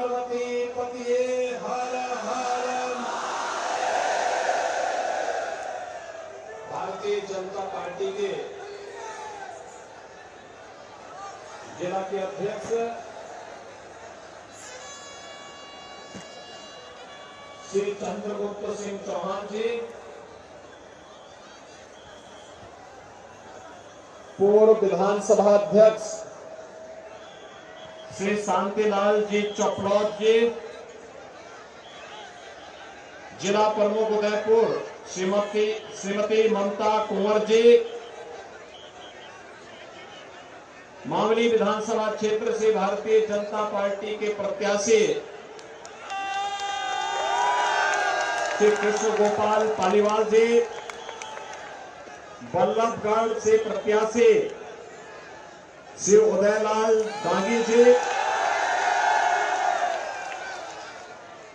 पार्वती पतिये हर हर। Bharatiya Janata party के जिला के अध्यक्ष श्री चंद्रगुप्त सिंह चौहान जी, पूर्व विधानसभा अध्यक्ष श्री शांतिलाल जी चपड़ौत जी, जिला प्रमुख उदयपुर श्रीमती ममता कुंवर जी, मावली विधानसभा क्षेत्र से भारतीय जनता पार्टी के प्रत्याशी श्री कृष्ण गोपाल पालीवाल जी, बल्लभगढ़ से प्रत्याशी श्री उदयलाल दागी जी,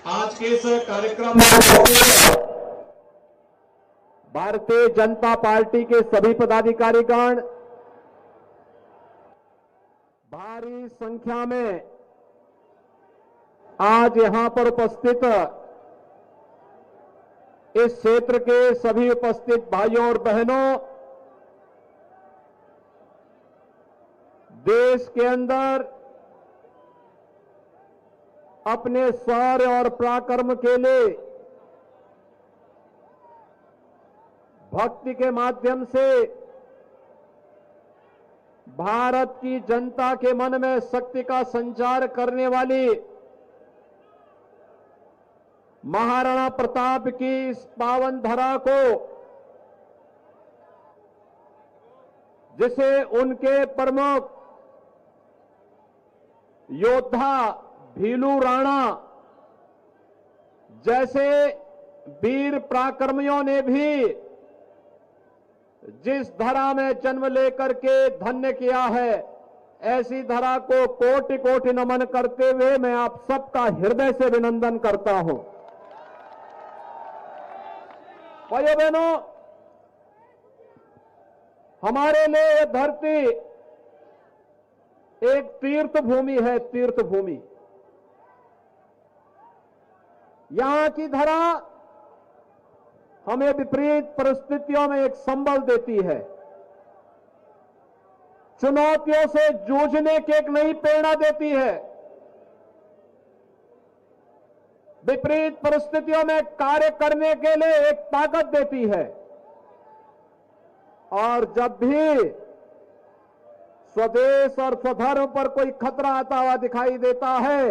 आज के इस कार्यक्रम में भारतीय जनता पार्टी के सभी पदाधिकारीगण भारी संख्या में आज यहां पर उपस्थित इस क्षेत्र के सभी उपस्थित भाइयों और बहनों, देश के अंदर अपने शौर्य और पराक्रम के लिए भक्ति के माध्यम से भारत की जनता के मन में शक्ति का संचार करने वाली महाराणा प्रताप की इस पावन धरा को, जिसे उनके प्रमुख योद्धा भीलू राणा जैसे वीर पराक्रमियों ने भी जिस धरा में जन्म लेकर के धन्य किया है, ऐसी धरा को कोटि कोटि नमन करते हुए मैं आप सबका हृदय से अभिनंदन करता हूं। भाइयों बहनों, हमारे लिए यह धरती एक तीर्थ भूमि है, तीर्थ भूमि। यहां की धरा हमें विपरीत परिस्थितियों में एक संबल देती है, चुनौतियों से जूझने की एक नई प्रेरणा देती है, विपरीत परिस्थितियों में कार्य करने के लिए एक ताकत देती है। और जब भी स्वदेश और स्वधर्म पर कोई खतरा आता हुआ दिखाई देता है,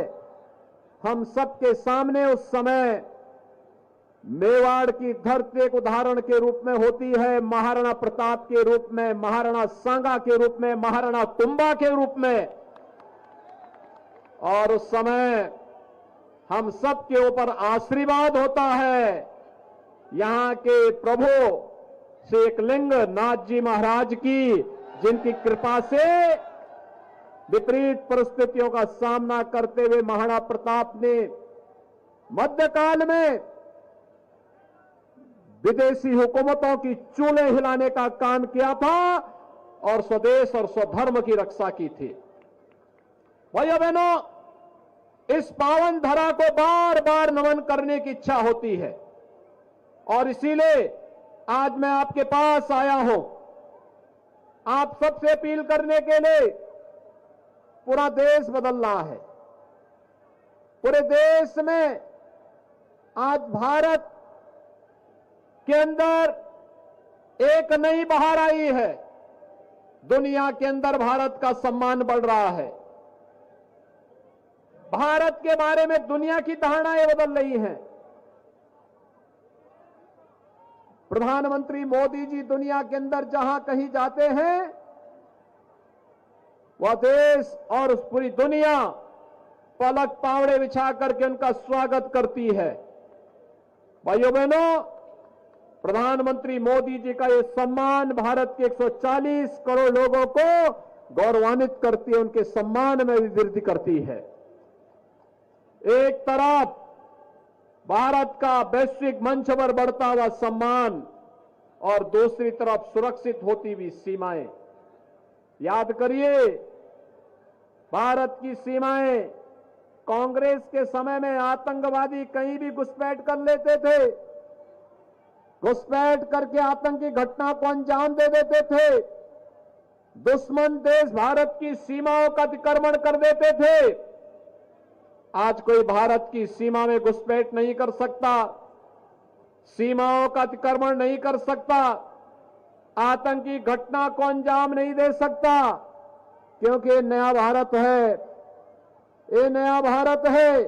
हम सबके सामने उस समय मेवाड़ की धरती एक उदाहरण के रूप में होती है, महाराणा प्रताप के रूप में, महाराणा सांगा के रूप में, महाराणा कुंभा के रूप में। और उस समय हम सबके ऊपर आशीर्वाद होता है यहां के प्रभु श्री एकलिंग नाथ जी महाराज की, जिनकी कृपा से विपरीत परिस्थितियों का सामना करते हुए महाराणा प्रताप ने मध्यकाल में विदेशी हुकूमतों की चूल्हे हिलाने का काम किया था और स्वदेश और स्वधर्म की रक्षा की थी। भाइयों बहनों, इस पावन धरा को बार बार नमन करने की इच्छा होती है और इसीलिए आज मैं आपके पास आया हूं, आप सबसे अपील करने के लिए। पूरा देश बदल रहा है, पूरे देश में आज भारत के अंदर एक नई बहार आई है, दुनिया के अंदर भारत का सम्मान बढ़ रहा है, भारत के बारे में दुनिया की धारणाएं बदल रही हैं। प्रधानमंत्री मोदी जी दुनिया के अंदर जहां कहीं जाते हैं, वह देश और उस पूरी दुनिया पलक पावड़े बिछा करके उनका स्वागत करती है। भाइयों बहनों, प्रधानमंत्री मोदी जी का यह सम्मान भारत के 140 करोड़ लोगों को गौरवान्वित करती है, उनके सम्मान में भी वृद्धि करती है। एक तरफ भारत का वैश्विक मंच पर बढ़ता हुआ सम्मान और दूसरी तरफ सुरक्षित होती हुई सीमाएं। याद करिए, भारत की सीमाएं कांग्रेस के समय में आतंकवादी कहीं भी घुसपैठ कर लेते थे, घुसपैठ करके आतंकी घटना को अंजाम दे देते थे। दुश्मन देश भारत की सीमाओं का अतिक्रमण कर देते थे। आज कोई भारत की सीमा में घुसपैठ नहीं कर सकता, सीमाओं का अतिक्रमण नहीं कर सकता, आतंकी घटना को अंजाम नहीं दे सकता, क्योंकि ये नया भारत है, ये नया भारत है।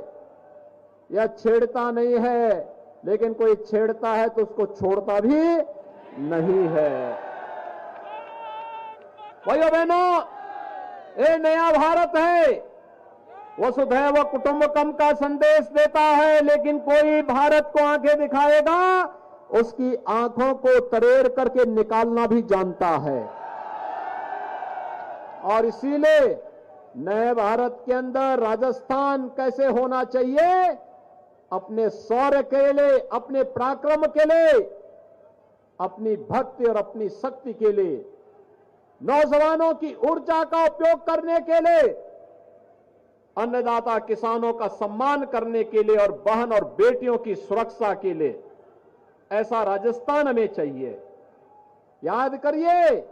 यह छेड़ता नहीं है, लेकिन कोई छेड़ता है तो उसको छोड़ता भी नहीं है। भाइयों बहनों, ये नया भारत है, वसुधैव कुटुंबकम का संदेश देता है, लेकिन कोई भारत को आंखें दिखाएगा, उसकी आंखों को तरेड़ करके निकालना भी जानता है। और इसीलिए नए भारत के अंदर राजस्थान कैसे होना चाहिए, अपने शौर्य के लिए, अपने पराक्रम के लिए, अपनी भक्ति और अपनी शक्ति के लिए, नौजवानों की ऊर्जा का उपयोग करने के लिए, अन्नदाता किसानों का सम्मान करने के लिए और बहन और बेटियों की सुरक्षा के लिए, ऐसा राजस्थान हमें चाहिए। याद करिए,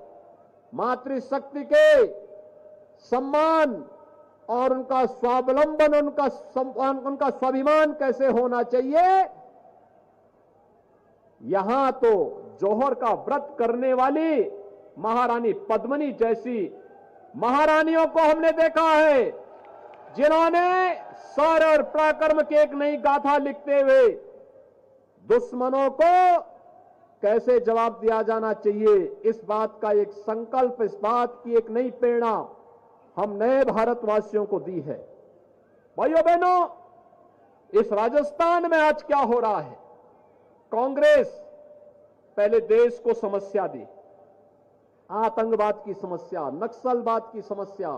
मातृशक्ति के सम्मान और उनका स्वावलंबन, उनका स्वाभिमान कैसे होना चाहिए। यहां तो जौहर का व्रत करने वाली महारानी पद्मिनी जैसी महारानियों को हमने देखा है, जिन्होंने शौर्य और पराक्रम की एक नई गाथा लिखते हुए दुश्मनों को कैसे जवाब दिया जाना चाहिए, इस बात का एक संकल्प, इस बात की एक नई प्रेरणा हम नए भारतवासियों को दी है। भाइयों बहनों, इस राजस्थान में आज क्या हो रहा है, कांग्रेस पहले देश को समस्या दी, आतंकवाद की समस्या, नक्सलवाद की समस्या,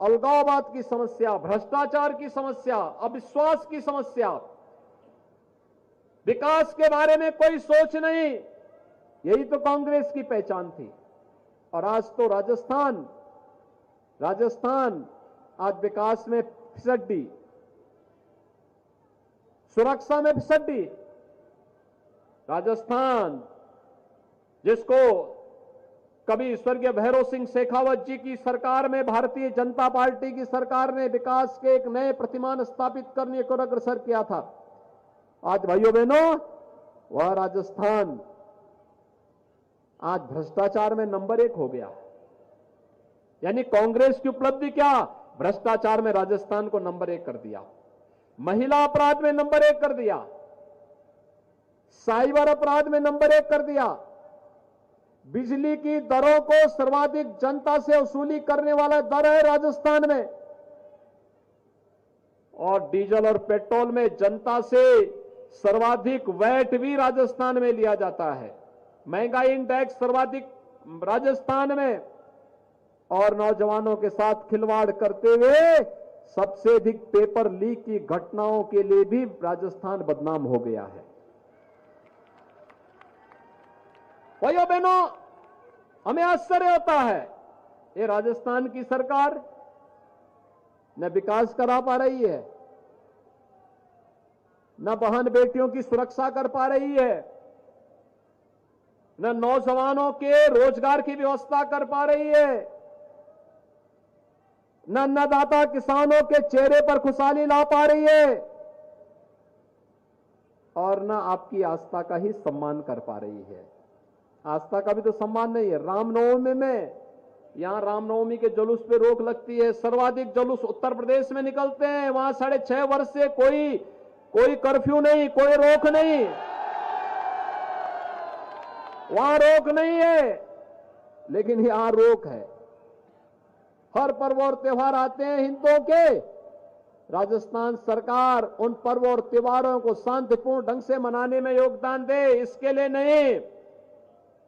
अलगाववाद की समस्या, भ्रष्टाचार की समस्या, अविश्वास की समस्या, विकास के बारे में कोई सोच नहीं, यही तो कांग्रेस की पहचान थी। और आज तो राजस्थान आज विकास में फिसड्डी, सुरक्षा में फिसड्डी। राजस्थान जिसको कभी स्वर्गीय भैरव सिंह शेखावत जी की सरकार में भारतीय जनता पार्टी की सरकार ने विकास के एक नए प्रतिमान स्थापित करने को अग्रसर किया था, आज भाइयों बहनों वह राजस्थान आज भ्रष्टाचार में नंबर 1 हो गया। यानी कांग्रेस की उपलब्धि क्या, भ्रष्टाचार में राजस्थान को नंबर 1 कर दिया, महिला अपराध में नंबर 1 कर दिया, साइबर अपराध में नंबर 1 कर दिया, बिजली की दरों को सर्वाधिक जनता से वसूली करने वाला दर है राजस्थान में, और डीजल और पेट्रोल में जनता से सर्वाधिक वैट भी राजस्थान में लिया जाता है, महंगाई इंडेक्स सर्वाधिक राजस्थान में, और नौजवानों के साथ खिलवाड़ करते हुए सबसे अधिक पेपर लीक की घटनाओं के लिए भी राजस्थान बदनाम हो गया है। भाइयों बहनों, हमें आश्चर्य होता है, ये राजस्थान की सरकार न विकास करा पा रही है, न बहन बेटियों की सुरक्षा कर पा रही है, न नौजवानों के रोजगार की व्यवस्था कर पा रही है, न अन्नदाता किसानों के चेहरे पर खुशहाली ला पा रही है, और न आपकी आस्था का ही सम्मान कर पा रही है। आस्था का भी तो सम्मान नहीं है। रामनवमी में, यहां रामनवमी के जुलूस पे रोक लगती है, सर्वाधिक जुलूस उत्तर प्रदेश में निकलते हैं, वहां 6.5 वर्ष से कोई कर्फ्यू नहीं, कोई रोक नहीं, वहां रोक नहीं है, लेकिन यहां रोक है। हर पर्व और त्योहार आते हैं हिंदुओं के, राजस्थान सरकार उन पर्व और त्योहारों को शांतिपूर्ण ढंग से मनाने में योगदान दे, इसके लिए नहीं,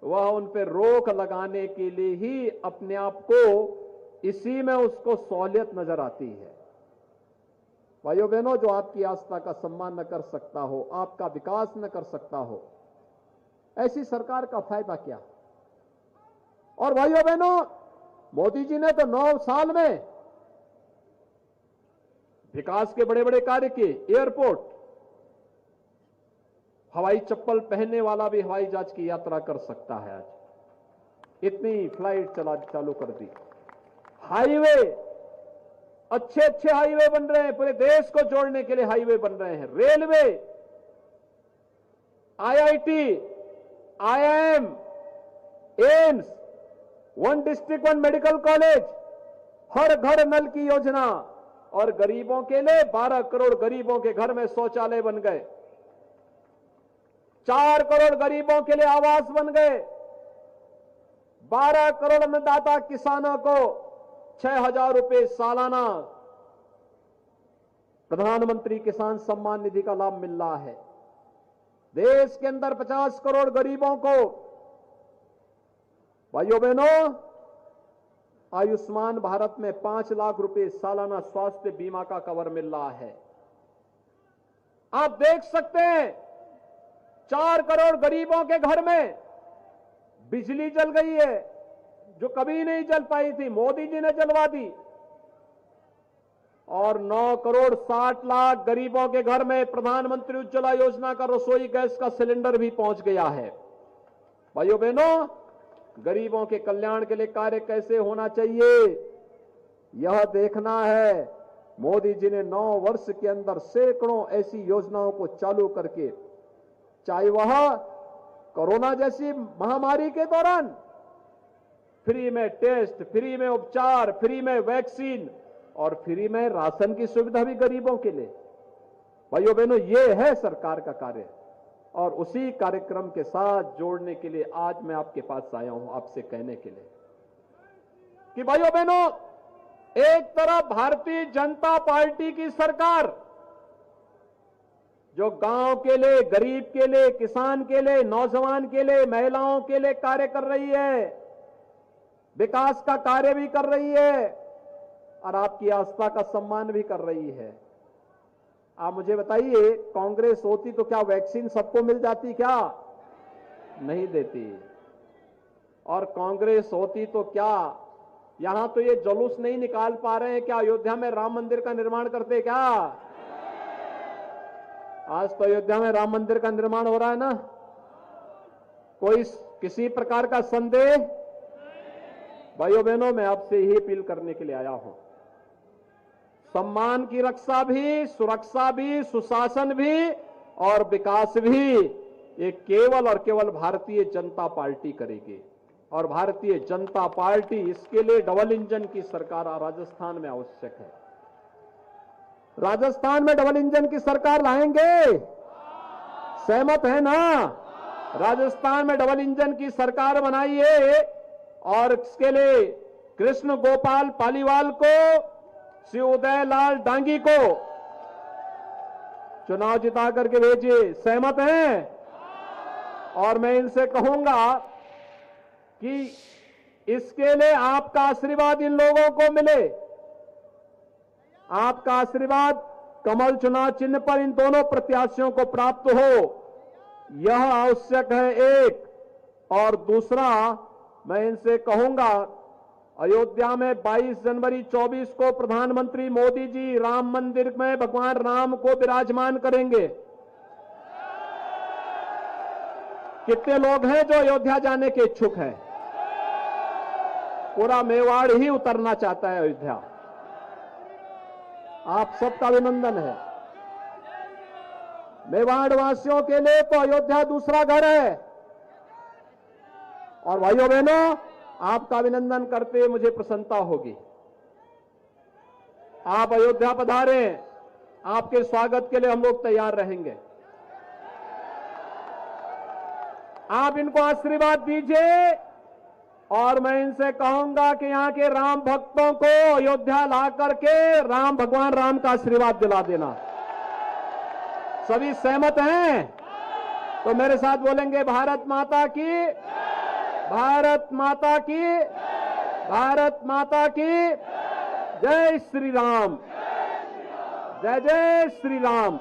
वह उन पर रोक लगाने के लिए ही अपने आप को, इसी में उसको सहूलियत नजर आती है। भाइयों बहनों, जो आपकी आस्था का सम्मान न कर सकता हो, आपका विकास न कर सकता हो, ऐसी सरकार का फायदा क्या। और भाइयों बहनों, मोदी जी ने तो 9 साल में विकास के बड़े बड़े कार्य किए। एयरपोर्ट, हवाई चप्पल पहनने वाला भी हवाई जहाज की यात्रा कर सकता है आज, इतनी फ्लाइट चालू कर दी। हाईवे, अच्छे अच्छे हाईवे बन रहे हैं, पूरे देश को जोड़ने के लिए हाईवे बन रहे हैं। Railway, IIT, IIM, AIIMS, one district one medical college, हर घर नल की योजना, और गरीबों के लिए 12 करोड़ गरीबों के घर में शौचालय बन गए, 4 करोड़ गरीबों के लिए आवास बन गए, 12 करोड़ अन्नदाता किसानों को 6,000 रुपए सालाना प्रधानमंत्री किसान सम्मान निधि का लाभ मिल रहा है। देश के अंदर 50 करोड़ गरीबों को, भाइयों बहनों, आयुष्मान भारत में 5 लाख रुपए सालाना स्वास्थ्य बीमा का कवर मिल रहा है। आप देख सकते हैं 4 करोड़ गरीबों के घर में बिजली जल गई है, जो कभी नहीं जल पाई थी, मोदी जी ने जलवा दी। और 9 करोड़ 60 लाख गरीबों के घर में प्रधानमंत्री उज्ज्वला योजना का रसोई गैस का सिलेंडर भी पहुंच गया है। भाइयों बहनों, गरीबों के कल्याण के लिए कार्य कैसे होना चाहिए, यह देखना है। मोदी जी ने 9 वर्ष के अंदर सैकड़ों ऐसी योजनाओं को चालू करके, चाहे वह कोरोना जैसी महामारी के दौरान फ्री में टेस्ट, फ्री में उपचार, फ्री में वैक्सीन और फ्री में राशन की सुविधा भी गरीबों के लिए। भाइयों बहनों, ये है सरकार का कार्य, और उसी कार्यक्रम के साथ जोड़ने के लिए आज मैं आपके पास आया हूं, आपसे कहने के लिए कि भाइयों बहनों, एक तरफ भारतीय जनता पार्टी की सरकार जो गांव के लिए, गरीब के लिए, किसान के लिए, नौजवान के लिए, महिलाओं के लिए कार्य कर रही है, विकास का कार्य भी कर रही है और आपकी आस्था का सम्मान भी कर रही है। आप मुझे बताइए, कांग्रेस होती तो क्या वैक्सीन सबको मिल जाती? क्या नहीं देती। और कांग्रेस होती तो क्या यहां तो ये जुलूस नहीं निकाल पा रहे हैं, क्या अयोध्या में राम मंदिर का निर्माण करते? क्या आज तो अयोध्या में राम मंदिर का निर्माण हो रहा है ना? कोई किसी प्रकार का संदेह? भाइयों बहनों, मैं आपसे यही अपील करने के लिए आया हूं, सम्मान की रक्षा भी, सुरक्षा भी, सुशासन भी और विकास भी ये केवल और केवल भारतीय जनता पार्टी करेगी। और भारतीय जनता पार्टी इसके लिए डबल इंजन की सरकार राजस्थान में आवश्यक है। राजस्थान में डबल इंजन की सरकार लाएंगे, सहमत है ना? राजस्थान में डबल इंजन की सरकार बनाइए और इसके लिए कृष्ण गोपाल पालीवाल को, श्री उदयलाल डांगी को चुनाव जिता करके भेजिए। सहमत हैं? और मैं इनसे कहूंगा कि इसके लिए आपका आशीर्वाद इन लोगों को मिले। आपका आशीर्वाद कमल चुनाव चिन्ह पर इन दोनों प्रत्याशियों को प्राप्त हो, यह आवश्यक है एक। और दूसरा, मैं इनसे कहूंगा, अयोध्या में 22 जनवरी 24 को प्रधानमंत्री मोदी जी राम मंदिर में भगवान राम को विराजमान करेंगे। कितने लोग हैं जो अयोध्या जाने के इच्छुक हैं? पूरा मेवाड़ ही उतरना चाहता है अयोध्या। आप सबका अभिनंदन है। मेवाड़ वासियों के लिए तो अयोध्या दूसरा घर है। और भाइयों बहनों, आपका अभिनंदन करते मुझे प्रसन्नता होगी। आप अयोध्या पधारें, आपके स्वागत के लिए हम लोग तैयार रहेंगे। आप इनको आशीर्वाद दीजिए और मैं इनसे कहूंगा कि यहां के राम भक्तों को अयोध्या ला करके राम, भगवान राम का आशीर्वाद दिला देना। सभी सहमत हैं? तो मेरे साथ बोलेंगे, भारत माता की, भारत माता की, भारत माता की जय श्री राम, जय जय श्री राम।